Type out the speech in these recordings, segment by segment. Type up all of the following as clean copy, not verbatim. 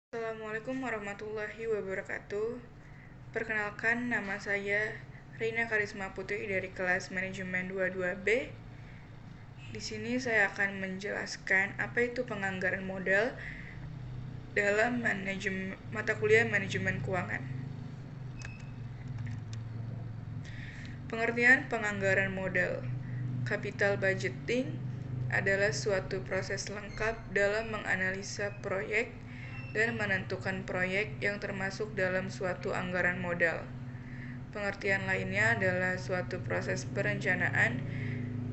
Assalamualaikum warahmatullahi wabarakatuh. Perkenalkan, nama saya Rina Karisma Putri dari kelas Manajemen 22B. Di sini saya akan menjelaskan apa itu penganggaran modal dalam mata kuliah Manajemen Keuangan. Pengertian penganggaran modal. Capital budgeting adalah suatu proses lengkap dalam menganalisa proyek dan menentukan proyek yang termasuk dalam suatu anggaran modal. Pengertian lainnya adalah suatu proses perencanaan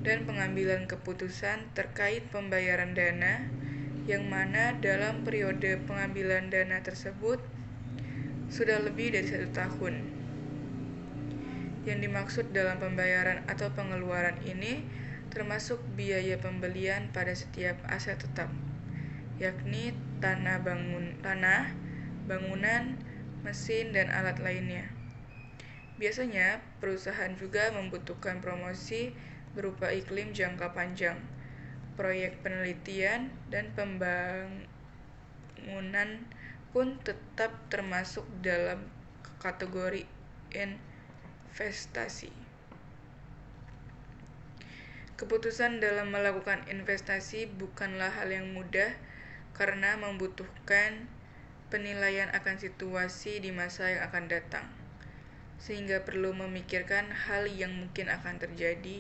dan pengambilan keputusan terkait pembayaran dana, yang mana dalam periode pengambilan dana tersebut sudah lebih dari 1 tahun. Yang dimaksud dalam pembayaran atau pengeluaran ini termasuk biaya pembelian pada setiap aset tetap, yakni tanah, bangunan, mesin, dan alat lainnya. Biasanya, perusahaan juga membutuhkan promosi berupa iklim jangka panjang, proyek penelitian, dan pembangunan pun tetap termasuk dalam kategori investasi. Keputusan dalam melakukan investasi bukanlah hal yang mudah karena membutuhkan penilaian akan situasi di masa yang akan datang, sehingga perlu memikirkan hal yang mungkin akan terjadi,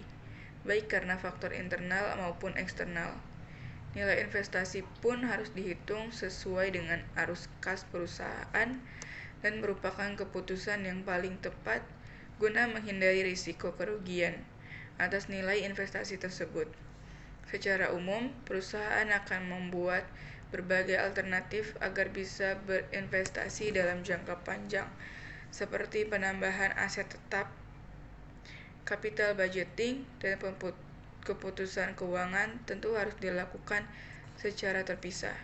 baik karena faktor internal maupun eksternal. Nilai investasi pun harus dihitung sesuai dengan arus kas perusahaan dan merupakan keputusan yang paling tepat guna menghindari risiko kerugian atas nilai investasi tersebut. Secara umum, perusahaan akan membuat berbagai alternatif agar bisa berinvestasi dalam jangka panjang, seperti penambahan aset tetap, capital budgeting, dan keputusan keuangan tentu harus dilakukan secara terpisah.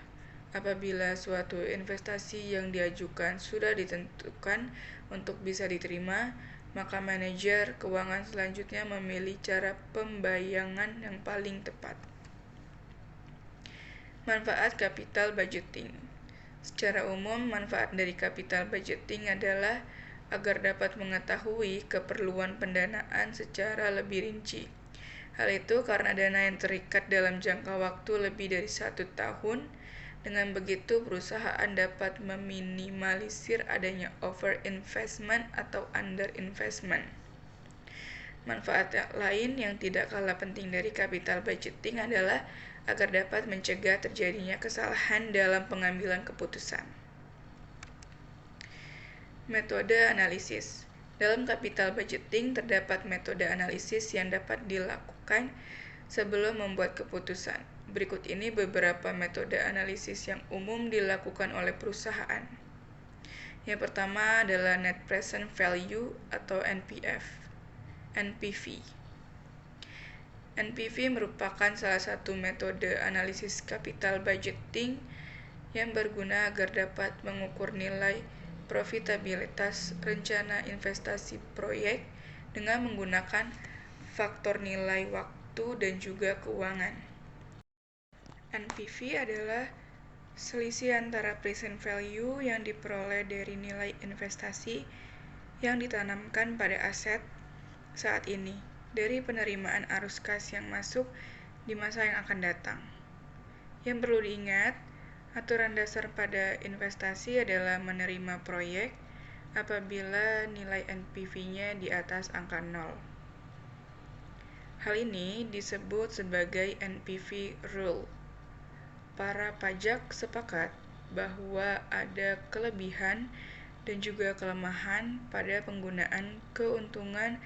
Apabila suatu investasi yang diajukan sudah ditentukan untuk bisa diterima, maka manajer keuangan selanjutnya memilih cara pembayangan yang paling tepat. Manfaat capital budgeting. Secara umum, manfaat dari capital budgeting adalah agar dapat mengetahui keperluan pendanaan secara lebih rinci. Hal itu karena dana yang terikat dalam jangka waktu lebih dari 1 tahun. Dengan begitu, perusahaan dapat meminimalisir adanya over-investment atau under-investment. Manfaat lain yang tidak kalah penting dari capital budgeting adalah agar dapat mencegah terjadinya kesalahan dalam pengambilan keputusan. Metode analisis. Dalam capital budgeting terdapat metode analisis yang dapat dilakukan sebelum membuat keputusan. Berikut ini beberapa metode analisis yang umum dilakukan oleh perusahaan. Yang pertama adalah Net Present Value atau NPV. NPV merupakan salah satu metode analisis capital budgeting yang berguna agar dapat mengukur nilai profitabilitas rencana investasi proyek dengan menggunakan faktor nilai waktu dan juga keuangan. NPV adalah selisih antara present value yang diperoleh dari nilai investasi yang ditanamkan pada aset saat ini dari penerimaan arus kas yang masuk di masa yang akan datang. Yang perlu diingat, aturan dasar pada investasi adalah menerima proyek apabila nilai NPV-nya di atas angka 0. Hal ini disebut sebagai NPV rule. Para pajak sepakat bahwa ada kelebihan dan juga kelemahan pada penggunaan keuntungan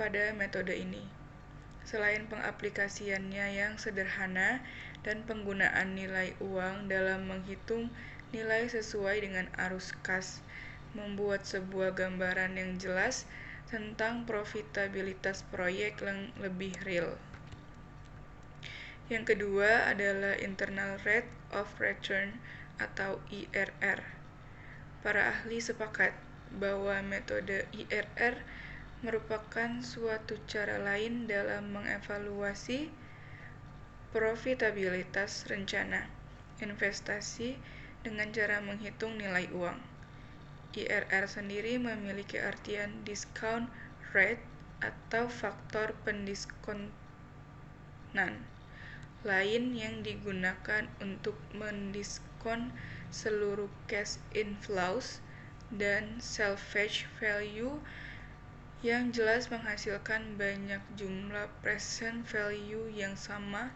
pada metode ini. Selain pengaplikasiannya yang sederhana dan penggunaan nilai uang dalam menghitung nilai sesuai dengan arus kas, membuat sebuah gambaran yang jelas tentang profitabilitas proyek yang lebih real. Yang kedua adalah Internal Rate of Return atau IRR. Para ahli sepakat bahwa metode IRR merupakan suatu cara lain dalam mengevaluasi profitabilitas rencana investasi dengan cara menghitung nilai uang. IRR sendiri memiliki artian discount rate atau faktor pendiskontan lain yang digunakan untuk mendiskon seluruh cash inflows dan salvage value yang jelas menghasilkan banyak jumlah present value yang sama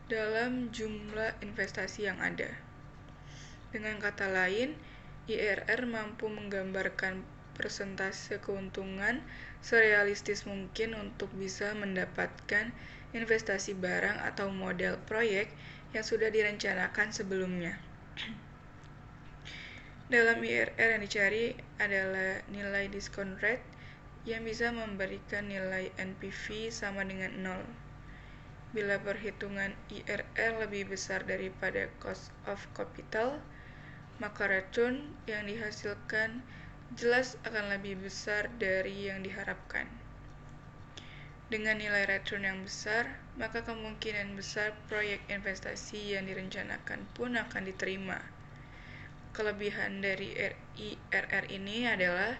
dalam jumlah investasi yang ada. Dengan kata lain, IRR mampu menggambarkan persentase keuntungan serealistis mungkin untuk bisa mendapatkan investasi barang atau model proyek yang sudah direncanakan sebelumnya. Dalam IRR yang dicari adalah nilai discount rate yang bisa memberikan nilai NPV sama dengan 0. Bila perhitungan IRR lebih besar daripada cost of capital, maka return yang dihasilkan jelas akan lebih besar dari yang diharapkan. Dengan nilai return yang besar, maka kemungkinan besar proyek investasi yang direncanakan pun akan diterima. Kelebihan dari IRR ini adalah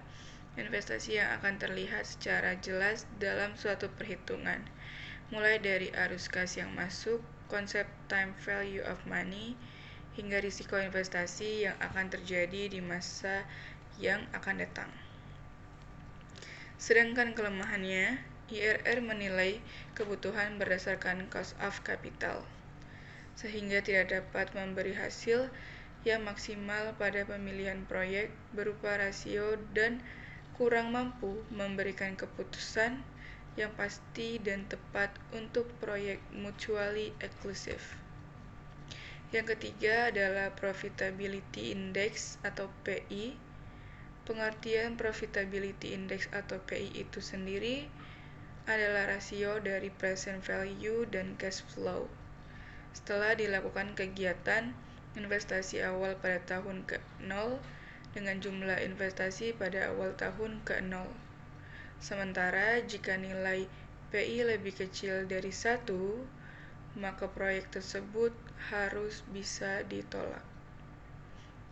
investasi yang akan terlihat secara jelas dalam suatu perhitungan, mulai dari arus kas yang masuk, konsep time value of money, hingga risiko investasi yang akan terjadi di masa yang akan datang. Sedangkan kelemahannya, IRR menilai kebutuhan berdasarkan cost of capital, sehingga tidak dapat memberi hasil yang maksimal pada pemilihan proyek berupa rasio dan kurang mampu memberikan keputusan yang pasti dan tepat untuk proyek mutually exclusive. Yang ketiga adalah Profitability Index atau PI. Pengertian Profitability Index atau PI itu sendiri adalah rasio dari present value dan cash flow setelah dilakukan kegiatan investasi awal pada tahun ke-0 dengan jumlah investasi pada awal tahun ke-0. Sementara jika nilai PI lebih kecil dari 1, maka proyek tersebut harus bisa ditolak.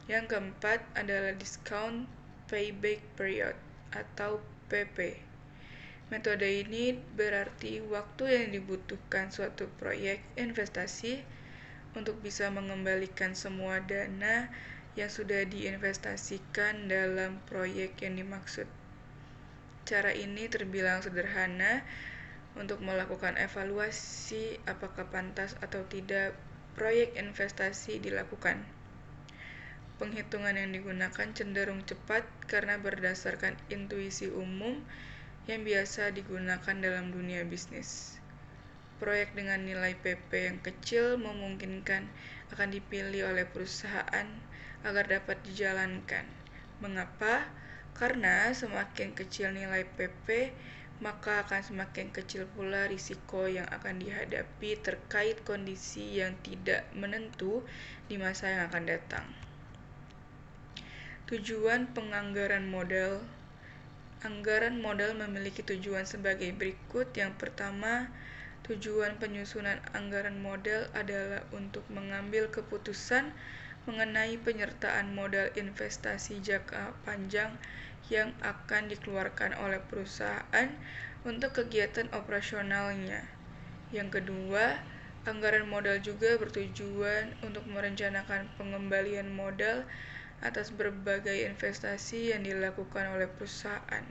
Yang keempat adalah Discount Payback Period atau PP. Metode ini berarti waktu yang dibutuhkan suatu proyek investasi untuk bisa mengembalikan semua dana yang sudah diinvestasikan dalam proyek yang dimaksud. Cara ini terbilang sederhana untuk melakukan evaluasi apakah pantas atau tidak proyek investasi dilakukan. Penghitungan yang digunakan cenderung cepat karena berdasarkan intuisi umum yang biasa digunakan dalam dunia bisnis. Proyek dengan nilai PP yang kecil memungkinkan akan dipilih oleh perusahaan agar dapat dijalankan. Mengapa? Karena semakin kecil nilai PP, maka akan semakin kecil pula risiko yang akan dihadapi terkait kondisi yang tidak menentu di masa yang akan datang. Tujuan penganggaran modal. Anggaran modal memiliki tujuan sebagai berikut. Yang pertama, tujuan penyusunan anggaran modal adalah untuk mengambil keputusan mengenai penyertaan modal investasi jangka panjang yang akan dikeluarkan oleh perusahaan untuk kegiatan operasionalnya. Yang kedua, anggaran modal juga bertujuan untuk merencanakan pengembalian modal atas berbagai investasi yang dilakukan oleh perusahaan.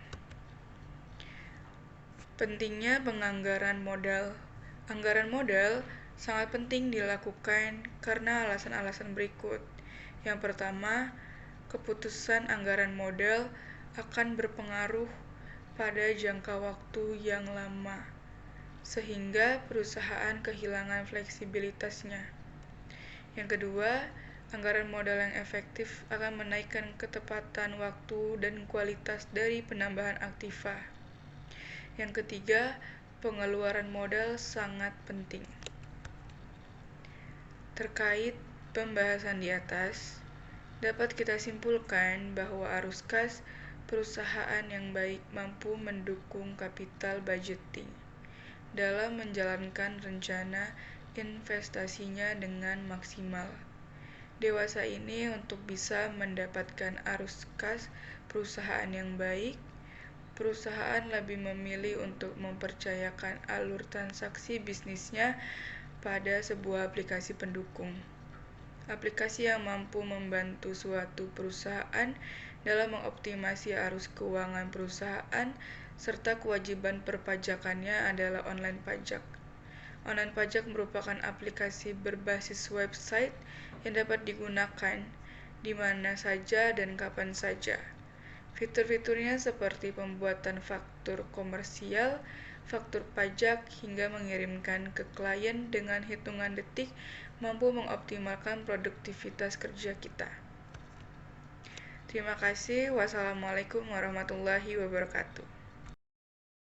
Pentingnya penganggaran modal. Anggaran modal sangat penting dilakukan karena alasan-alasan berikut. Yang pertama, keputusan anggaran modal akan berpengaruh pada jangka waktu yang lama, sehingga perusahaan kehilangan fleksibilitasnya. Yang kedua, anggaran modal yang efektif akan menaikkan ketepatan waktu dan kualitas dari penambahan aktiva. Yang ketiga, pengeluaran modal sangat penting. Terkait pembahasan di atas, dapat kita simpulkan bahwa arus kas perusahaan yang baik mampu mendukung capital budgeting, dalam menjalankan rencana investasinya dengan maksimal. Dewasa ini untuk bisa mendapatkan arus kas perusahaan yang baik, perusahaan lebih memilih untuk mempercayakan alur transaksi bisnisnya pada sebuah aplikasi pendukung. Aplikasi yang mampu membantu suatu perusahaan dalam mengoptimasi arus keuangan perusahaan serta kewajiban perpajakannya adalah online pajak. Online pajak merupakan aplikasi berbasis website yang dapat digunakan di mana saja dan kapan saja. Fitur-fiturnya seperti pembuatan faktur komersial, faktur pajak, hingga mengirimkan ke klien dengan hitungan detik mampu mengoptimalkan produktivitas kerja kita. Terima kasih. Wassalamualaikum warahmatullahi wabarakatuh.